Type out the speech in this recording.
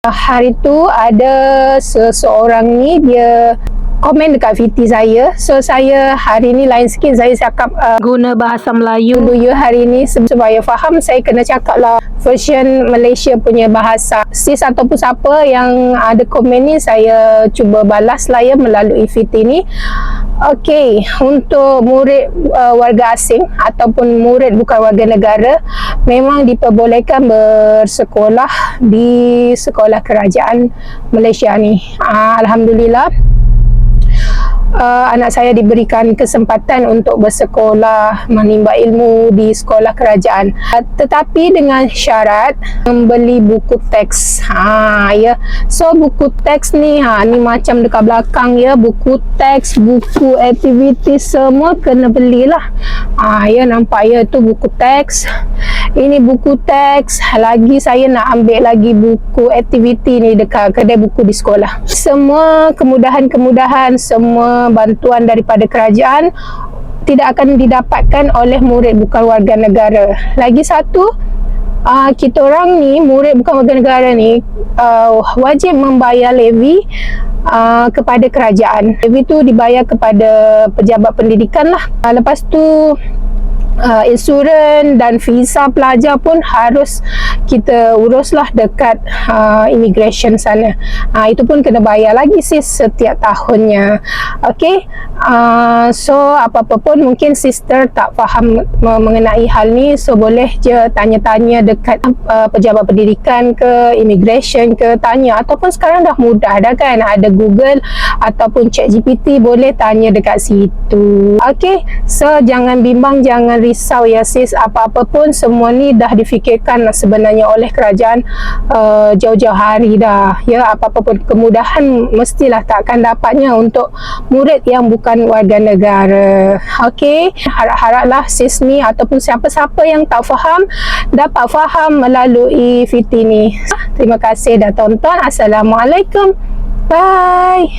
Hari tu ada seseorang ni dia komen dekat VT saya. So saya hari ni lain sikit, saya cakap guna bahasa Melayu dulu hari ni supaya faham. Saya kena cakap lah version Malaysia punya bahasa. Sis ataupun siapa yang ada komen ni, saya cuba balas lah ya melalui VT ni. Okey, untuk murid warga asing ataupun murid bukan warga negara, memang diperbolehkan bersekolah di sekolah kerajaan Malaysia ni. Alhamdulillah, anak saya diberikan kesempatan untuk bersekolah, menimba ilmu di sekolah kerajaan, tetapi dengan syarat membeli buku teks. Ya. So buku teks ni, ni macam dekat belakang ya, buku teks, buku aktiviti semua kena belilah. Ya, nampak ya, tu buku teks. Ini buku teks. Lagi saya nak ambil lagi buku aktiviti ni dekat kedai buku di sekolah. Semua kemudahan-kemudahan, semua bantuan daripada kerajaan tidak akan didapatkan oleh murid bukan warga negara. Lagi satu, kita orang ni, murid bukan warga negara ni, wajib membayar levy kepada kerajaan. Levy tu dibayar kepada pejabat pendidikan lah. Lepas tu insurans dan visa pelajar pun harus kita uruslah dekat immigration sana. Itu pun kena bayar lagi sis setiap tahunnya. Okey, so apa-apa pun mungkin sister tak faham mengenai hal ni, so boleh je tanya-tanya dekat pejabat pendidikan ke, immigration ke, tanya. Ataupun sekarang dah mudah dah kan, ada Google ataupun ChatGPT, boleh tanya dekat situ. Okey, so jangan bimbang, jangan risau ya sis, apa-apa pun semua ni dah difikirkan sebenarnya oleh kerajaan jauh-jauh hari dah ya. Apa-apa pun kemudahan mestilah takkan dapatnya untuk murid yang bukan warga negara. Okey, harap-haraplah sis ni ataupun siapa-siapa yang tak faham dapat faham melalui VT ni. Terima kasih dah tonton. Assalamualaikum, bye.